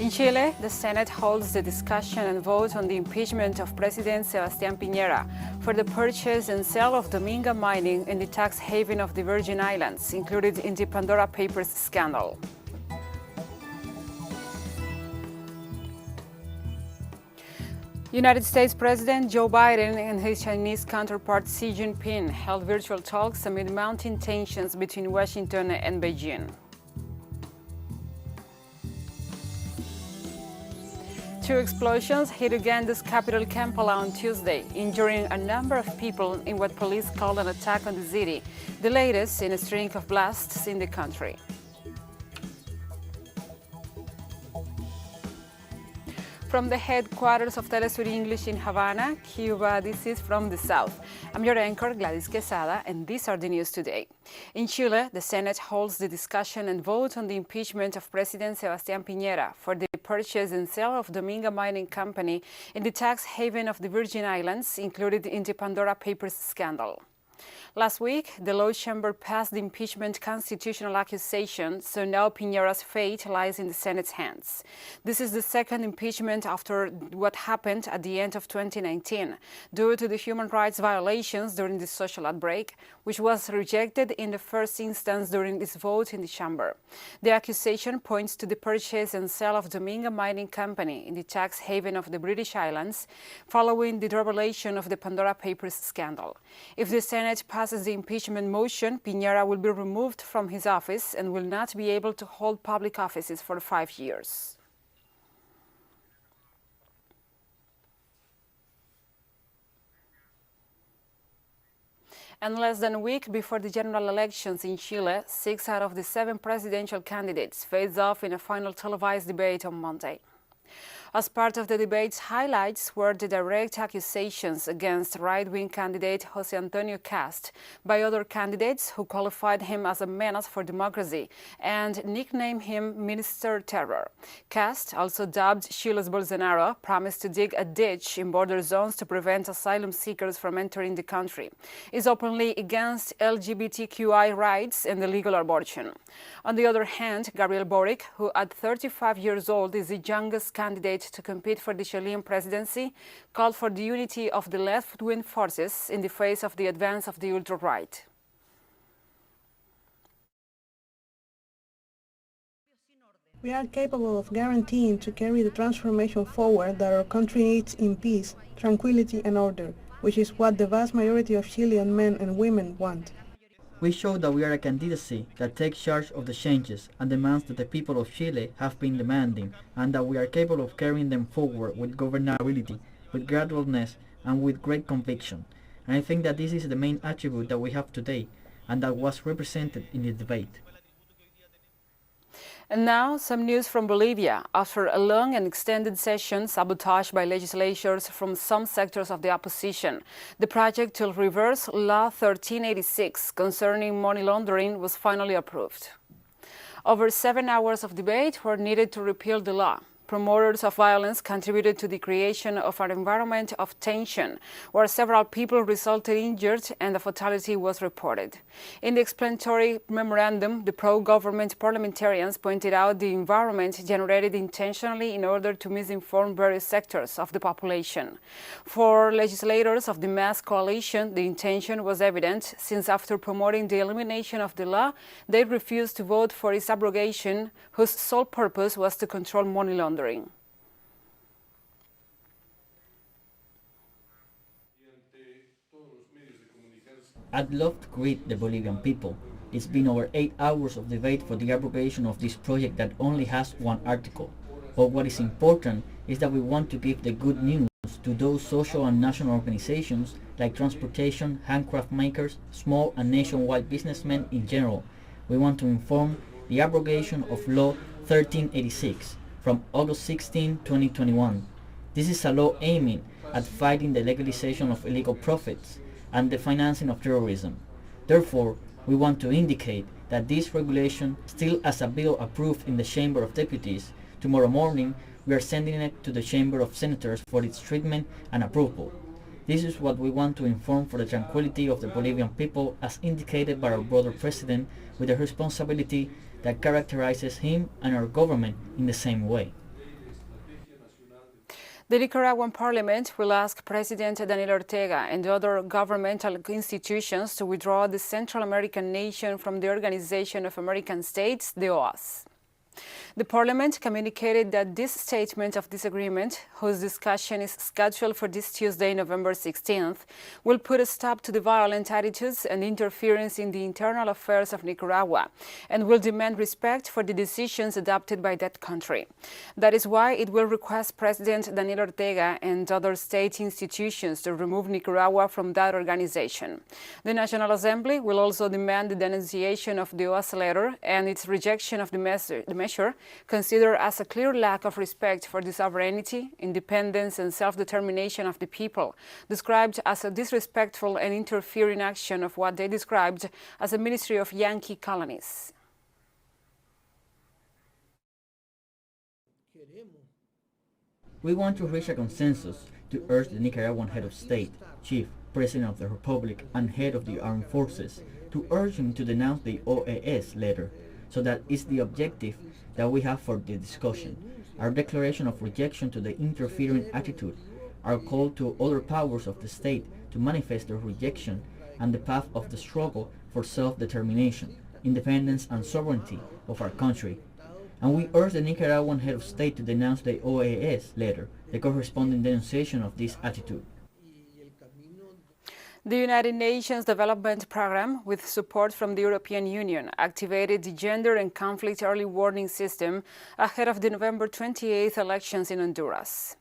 In Chile, the Senate holds the discussion and vote on the impeachment of President Sebastián Piñera for the purchase and sale of Dominga mining in the tax haven of the Virgin Islands, included in the Pandora Papers scandal. United States President Joe Biden and his Chinese counterpart Xi Jinping held virtual talks amid mounting tensions between Washington and Beijing. Two explosions hit Uganda's capital Kampala on Tuesday, injuring a number of people in what police called an attack on the city, the latest in a string of blasts in the country. From the headquarters of TeleSUR English in Havana, Cuba, this is From the South. I'm your anchor, Gladys Quesada, and these are the news today. In Chile, the Senate holds the discussion and vote on the impeachment of President Sebastián Piñera for the purchase and sale of Dominga Mining Company in the tax haven of the Virgin Islands, included in the Pandora Papers scandal. Last week, the Law Chamber passed the impeachment constitutional accusation, so now Piñera's fate lies in the Senate's hands. This is the second impeachment after what happened at the end of 2019, due to the human rights violations during the social outbreak, which was rejected in the first instance during this vote in the Chamber. The accusation points to the purchase and sale of Dominga Mining Company in the tax haven of the British Islands, following the revelation of the Pandora Papers scandal. If the Senate passes the impeachment motion, Piñera will be removed from his office and will not be able to hold public offices for 5 years. And less than a week before the general elections in Chile, 6 out of the 7 presidential candidates face off in a final televised debate on Monday. As part of the debate's highlights were the direct accusations against right-wing candidate José Antonio Cast by other candidates who qualified him as a menace for democracy and nicknamed him Minister Terror. Cast, also dubbed Chile's Bolsonaro, promised to dig a ditch in border zones to prevent asylum seekers from entering the country, is openly against LGBTQI rights and the legal abortion. On the other hand, Gabriel Boric, who at 35 years old is the youngest candidate to compete for the Chilean presidency, called for the unity of the left-wing forces in the face of the advance of the ultra-right. We are capable of guaranteeing to carry the transformation forward that our country needs in peace, tranquility and order, which is what the vast majority of Chilean men and women want. We show that we are a candidacy that takes charge of the changes and demands that the people of Chile have been demanding, and that we are capable of carrying them forward with governability, with gradualness, and with great conviction. And I think that this is the main attribute that we have today, and that was represented in the debate. And now, some news from Bolivia. After a long and extended session sabotaged by legislators from some sectors of the opposition, the project to reverse Law 1386 concerning money laundering was finally approved. Over 7 hours of debate were needed to repeal the law. Promoters of violence contributed to the creation of an environment of tension, where several people resulted injured and a fatality was reported. In the explanatory memorandum, the pro-government parliamentarians pointed out the environment generated intentionally in order to misinform various sectors of the population. For legislators of the mass coalition, the intention was evident, since after promoting the elimination of the law, they refused to vote for its abrogation, whose sole purpose was to control money laundering. I'd love to greet the Bolivian people. It's been over 8 hours of debate for the abrogation of this project that only has one article. But what is important is that we want to give the good news to those social and national organizations like transportation, handcraft makers, small and nationwide businessmen in general. We want to inform the abrogation of Law 1386 from August 16, 2021. This is a law aiming at fighting the legalization of illegal profits and the financing of terrorism. Therefore, we want to indicate that this regulation, still as a bill approved in the Chamber of Deputies, tomorrow morning we are sending it to the Chamber of Senators for its treatment and approval. This is what we want to inform for the tranquility of the Bolivian people, as indicated by our brother President, with the responsibility that characterizes him and our government in the same way. The Nicaraguan parliament will ask President Daniel Ortega and other governmental institutions to withdraw the Central American nation from the Organization of American States, the OAS. The Parliament communicated that this statement of disagreement, whose discussion is scheduled for this Tuesday, November 16th, will put a stop to the violent attitudes and interference in the internal affairs of Nicaragua and will demand respect for the decisions adopted by that country. That is why it will request President Daniel Ortega and other state institutions to remove Nicaragua from that organization. The National Assembly will also demand the denunciation of the OAS letter and its rejection of the measure, considered as a clear lack of respect for the sovereignty, independence, and self-determination of the people, described as a disrespectful and interfering action of what they described as a ministry of Yankee colonies. We want to reach a consensus to urge the Nicaraguan head of state, chief, president of the republic, and head of the armed forces to urge him to denounce the OAS letter. So that is the objective that we have for the discussion. Our declaration of rejection to the interfering attitude, our call to other powers of the state to manifest their rejection, and the path of the struggle for self-determination, independence, and sovereignty of our country. And we urge the Nicaraguan head of state to denounce the OAS letter, the corresponding denunciation of this attitude. The United Nations Development Programme, with support from the European Union, activated the Gender and Conflict Early Warning System ahead of the November 28th elections in Honduras.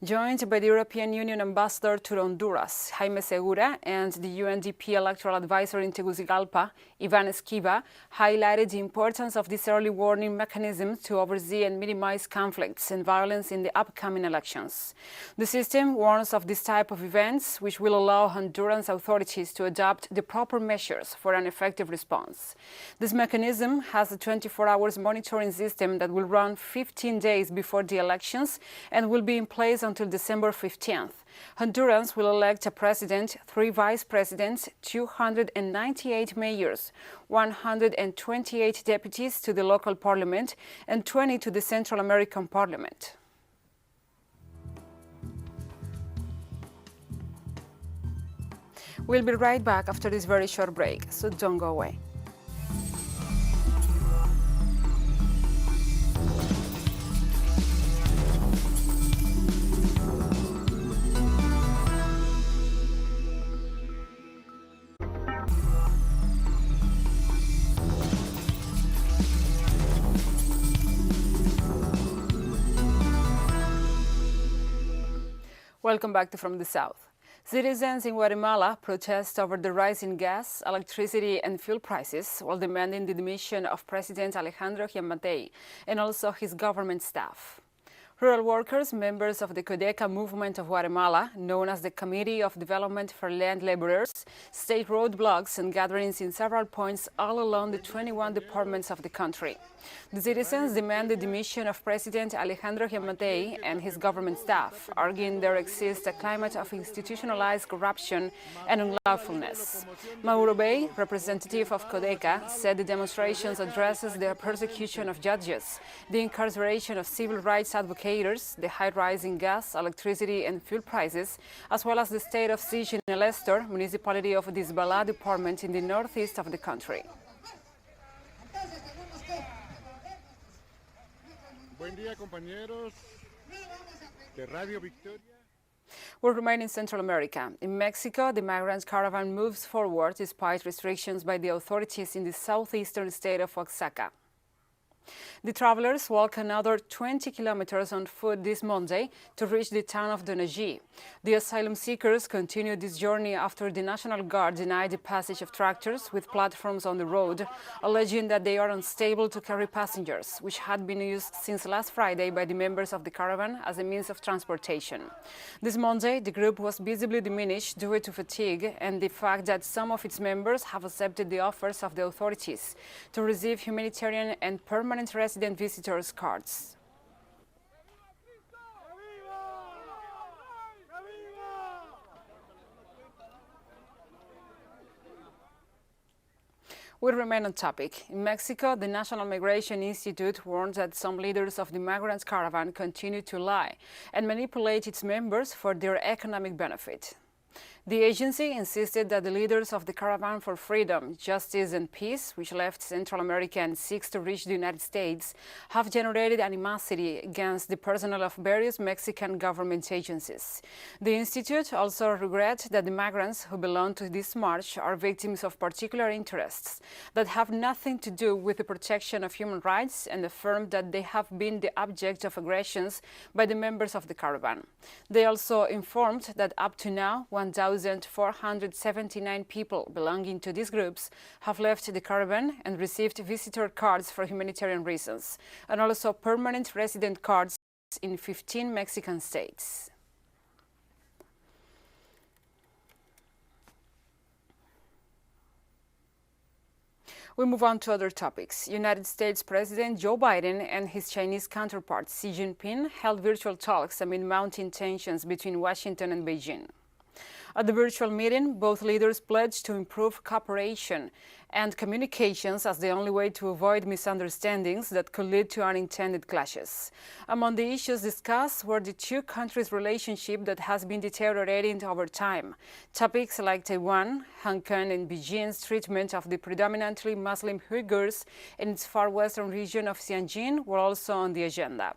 Joined by the European Union Ambassador to Honduras, Jaime Segura, and the UNDP Electoral Advisor in Tegucigalpa, Iván Esquiva, highlighted the importance of this early warning mechanism to oversee and minimize conflicts and violence in the upcoming elections. The system warns of this type of events, which will allow Honduran authorities to adopt the proper measures for an effective response. This mechanism has a 24-hour monitoring system that will run 15 days before the elections and will be in place until December 15th. Hondurans will elect a president, 3 vice presidents, 298 mayors, 128 deputies to the local parliament, and 20 to the Central American Parliament. We'll be right back after this very short break, so don't go away. Welcome back to From the South. Citizens in Guatemala protest over the rise in gas, electricity, and fuel prices while demanding the demission of President Alejandro Giammattei and also his government staff. Rural workers, members of the Codeca movement of Guatemala, known as the Committee of Development for Land Laborers, staged roadblocks and gatherings in several points all along the 21 departments of the country. The citizens demand the demission of President Alejandro Giammattei and his government staff, arguing there exists a climate of institutionalized corruption and unlawfulness. Mauro Bey, representative of Codeca, said the demonstrations addresses the persecution of judges, the incarceration of civil rights advocates, the high rise in gas, electricity, and fuel prices, as well as the state of siege in El Estor, municipality of Disbalá department in the northeast of the country. Buen día, compañeros de Radio Victoria. We'll remain in Central America. In Mexico, the migrant caravan moves forward despite restrictions by the authorities in the southeastern state of Oaxaca. The travelers walk another 20 kilometers on foot this Monday to reach the town of Donají. The asylum seekers continue this journey after the National Guard denied the passage of tractors with platforms on the road, alleging that they are unstable to carry passengers, which had been used since last Friday by the members of the caravan as a means of transportation. This Monday, the group was visibly diminished due to fatigue and the fact that some of its members have accepted the offers of the authorities to receive humanitarian and permanent resident visitors cards. We remain on topic. In Mexico, the National Migration Institute warns that some leaders of the migrants' caravan continue to lie and manipulate its members for their economic benefit. The agency insisted that the leaders of the Caravan for Freedom, Justice and Peace, which left Central America and seeks to reach the United States, have generated animosity against the personnel of various Mexican government agencies. The institute also regrets that the migrants who belong to this march are victims of particular interests that have nothing to do with the protection of human rights, and affirmed that they have been the object of aggressions by the members of the caravan. They also informed that up to now, 1,479 people belonging to these groups have left the caravan and received visitor cards for humanitarian reasons, and also permanent resident cards in 15 Mexican states. We move on to other topics. United States President Joe Biden and his Chinese counterpart Xi Jinping held virtual talks amid mounting tensions between Washington and Beijing. At the virtual meeting, both leaders pledged to improve cooperation and communications as the only way to avoid misunderstandings that could lead to unintended clashes. Among the issues discussed were the two countries' relationship that has been deteriorating over time. Topics like Taiwan, Hong Kong, and Beijing's treatment of the predominantly Muslim Uyghurs in its far western region of Xinjiang were also on the agenda.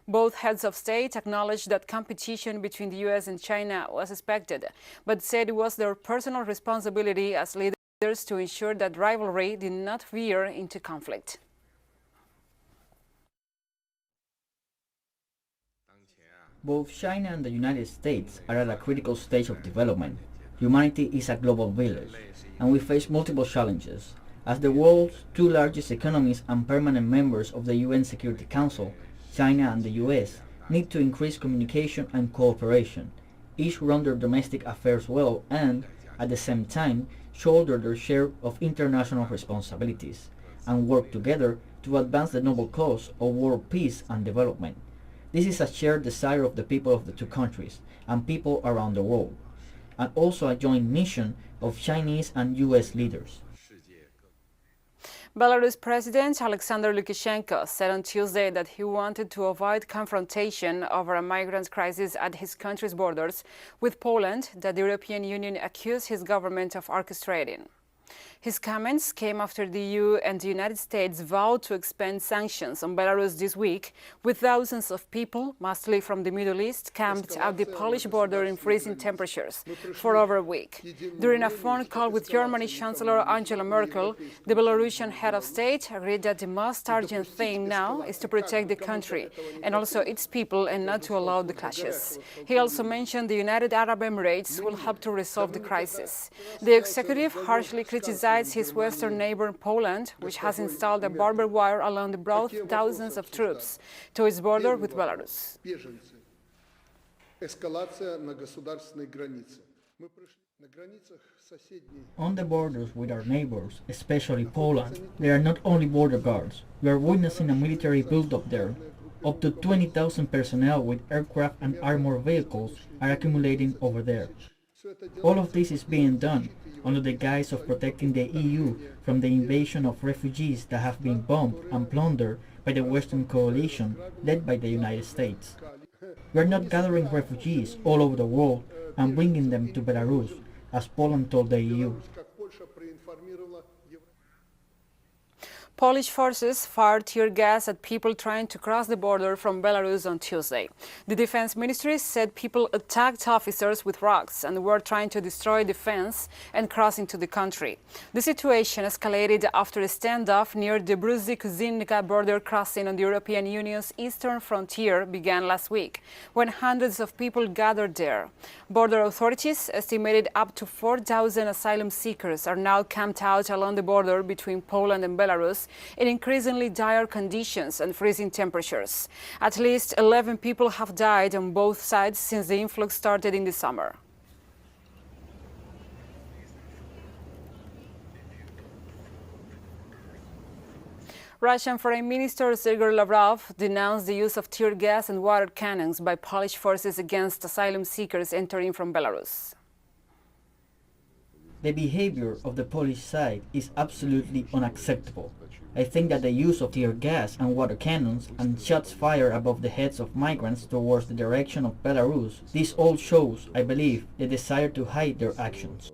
Both heads of state acknowledged that competition between the U.S. and China was expected, but said it was their personal responsibility as leaders to ensure that rivalry did not veer into conflict. Both China and the United States are at a critical stage of development. Humanity is a global village, and we face multiple challenges. As the world's two largest economies and permanent members of the UN Security Council, China and the US need to increase communication and cooperation, each run their domestic affairs well and, at the same time, shoulder their share of international responsibilities, and work together to advance the noble cause of world peace and development. This is a shared desire of the people of the two countries and people around the world, and also a joint mission of Chinese and US leaders. Belarus President Alexander Lukashenko said on Tuesday that he wanted to avoid confrontation over a migrant crisis at his country's borders with Poland that the European Union accused his government of orchestrating. His comments came after the EU and the United States vowed to expand sanctions on Belarus this week, with thousands of people, mostly from the Middle East, camped at the Polish border in freezing temperatures for over a week. During a phone call with Germany Chancellor Angela Merkel, the Belarusian head of state agreed that the most urgent thing now is to protect the country and also its people and not to allow the clashes. He also mentioned the United Arab Emirates will help to resolve the crisis. The executive harshly criticized his western neighbor Poland, which has installed a barbed wire along the brought thousands of troops to its border with Belarus. On the borders with our neighbors, especially Poland, there are not only border guards. We are witnessing a military build-up there. Up to 20,000 personnel with aircraft and armored vehicles are accumulating over there. All of this is being done under the guise of protecting the EU from the invasion of refugees that have been bombed and plundered by the Western coalition led by the United States. We are not gathering refugees all over the world and bringing them to Belarus, as Poland told the EU. Polish forces fired tear gas at people trying to cross the border from Belarus on Tuesday. The Defense Ministry said people attacked officers with rocks and were trying to destroy the fence and cross into the country. The situation escalated after a standoff near the Brusy-Kuzinka border crossing on the European Union's eastern frontier began last week, when hundreds of people gathered there. Border authorities estimated up to 4,000 asylum seekers are now camped out along the border between Poland and Belarus in increasingly dire conditions and freezing temperatures. At least 11 people have died on both sides since the influx started in the summer. Russian Foreign Minister Sergei Lavrov denounced the use of tear gas and water cannons by Polish forces against asylum seekers entering from Belarus. The behavior of the Polish side is absolutely unacceptable. I think that the use of tear gas and water cannons and shots fired above the heads of migrants towards the direction of Belarus, this all shows, I believe, the desire to hide their actions.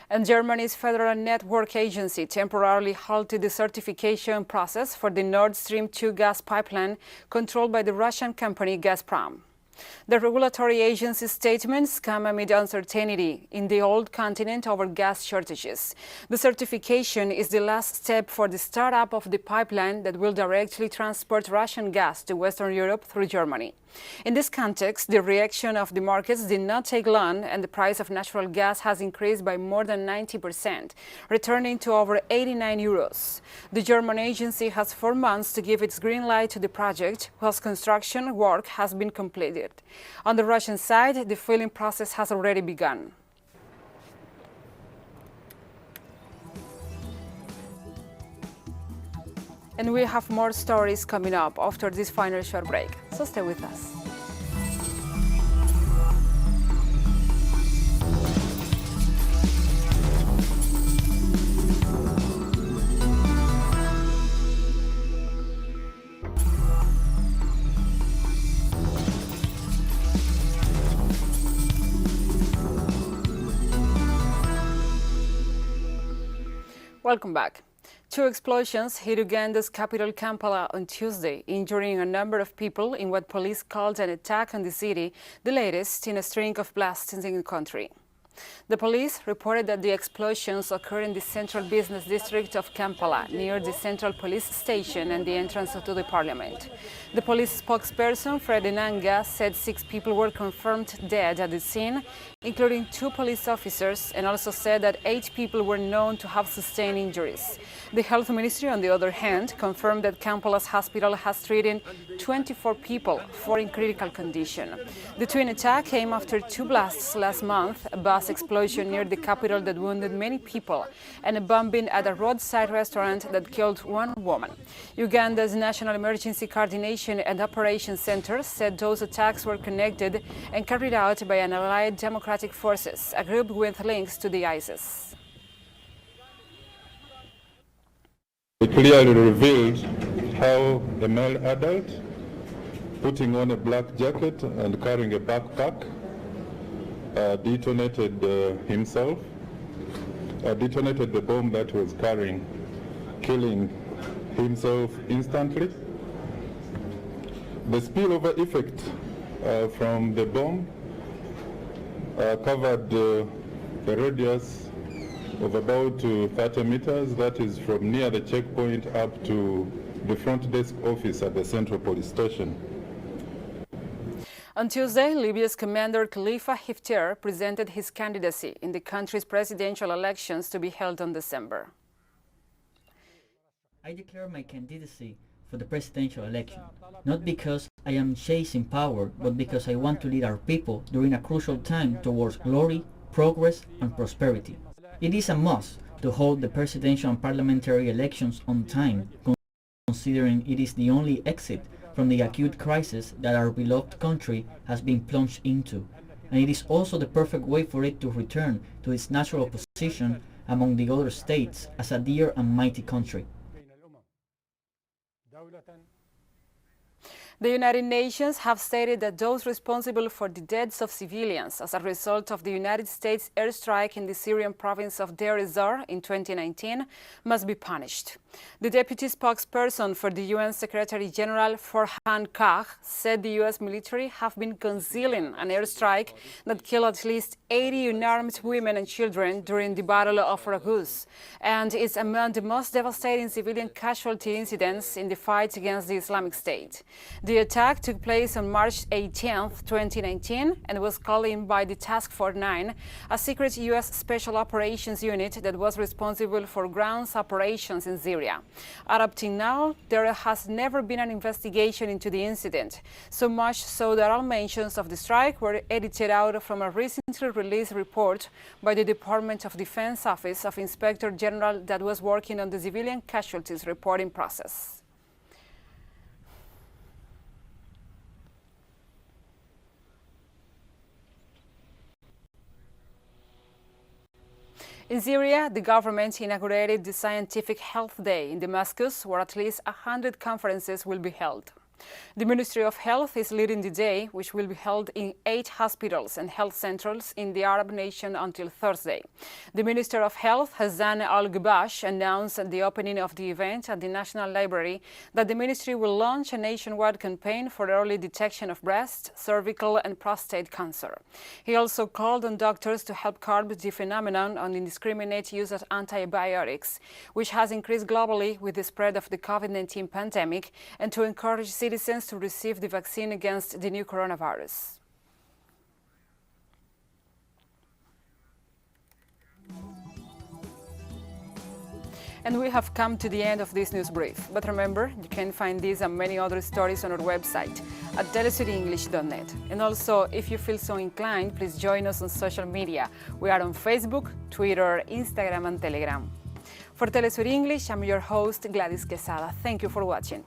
And Germany's Federal Network Agency temporarily halted the certification process for the Nord Stream 2 gas pipeline controlled by the Russian company Gazprom. The regulatory agency's statements come amid uncertainty in the old continent over gas shortages. The certification is the last step for the startup of the pipeline that will directly transport Russian gas to Western Europe through Germany. In this context, the reaction of the markets did not take long, and the price of natural gas has increased by more than 90%, returning to over 89 euros. The German agency has 4 months to give its green light to the project, whilst construction work has been completed. On the Russian side, the filling process has already begun. And we have more stories coming up after this final short break, so stay with us. Welcome back. 2 explosions hit Uganda's capital Kampala on Tuesday, injuring a number of people in what police called an attack on the city, the latest in a string of blasts in the country. The police reported that the explosions occurred in the central business district of Kampala, near the central police station and the entrance to the parliament. The police spokesperson, Fred Enanga, said 6 people were confirmed dead at the scene, including 2 police officers, and also said that 8 people were known to have sustained injuries. The health ministry, on the other hand, confirmed that Kampala's hospital has treated 24 people, 4 in critical condition. The twin attack came after 2 blasts last month, a bus explosion near the capital that wounded many people, and a bombing at a roadside restaurant that killed 1 woman. Uganda's National Emergency Coordination and Operations Center said those attacks were connected and carried out by an allied Democratic Forces, a group with links to the ISIS. It clearly revealed how a male adult, putting on a black jacket and carrying a backpack, detonated himself, detonated the bomb that he was carrying, killing himself instantly. The spillover effect from the bomb covered a radius of about 30 meters, that is from near the checkpoint up to the front desk office at the central police station. On Tuesday, Libya's commander Khalifa Hifter presented his candidacy in the country's presidential elections to be held in December. I declare my candidacy for the presidential election, not because I am chasing power, but because I want to lead our people during a crucial time towards glory, progress, and prosperity. It is a must to hold the presidential and parliamentary elections on time, considering it is the only exit from the acute crisis that our beloved country has been plunged into, and it is also the perfect way for it to return to its natural position among the other states as a dear and mighty country. The United Nations have stated that those responsible for the deaths of civilians as a result of the United States airstrike in the Syrian province of Deir ez-Zor in 2019 must be punished. The deputy spokesperson for the UN Secretary General Farhan Haq said the US military have been concealing an airstrike that killed at least 80 unarmed women and children during the Battle of Ragus, and is among the most devastating civilian casualty incidents in the fight against the Islamic State. The attack took place on March 18, 2019, and was called in by the Task Force 9, a secret U.S. Special Operations Unit that was responsible for ground operations in Syria. Up to now, there has never been an investigation into the incident, so much so that all mentions of the strike were edited out from a recently released report by the Department of Defense Office of Inspector General that was working on the civilian casualties reporting process. In Syria, the government inaugurated the Scientific Health Day in Damascus, where at least 100 conferences will be held. The Ministry of Health is leading the day, which will be held in 8 hospitals and health centers in the Arab nation until Thursday. The Minister of Health, Hassan Al-Gubash, announced at the opening of the event at the National Library that the ministry will launch a nationwide campaign for early detection of breast, cervical and prostate cancer. He also called on doctors to help curb the phenomenon of indiscriminate use of antibiotics, which has increased globally with the spread of the COVID-19 pandemic, and to encourage citizens to receive the vaccine against the new coronavirus. And we have come to the end of this news brief. But remember, you can find these and many other stories on our website at telesurenglish.net. And also, if you feel so inclined, please join us on social media. We are on Facebook, Twitter, Instagram, and Telegram. For TeleSUR English, I'm your host, Gladys Quesada. Thank you for watching.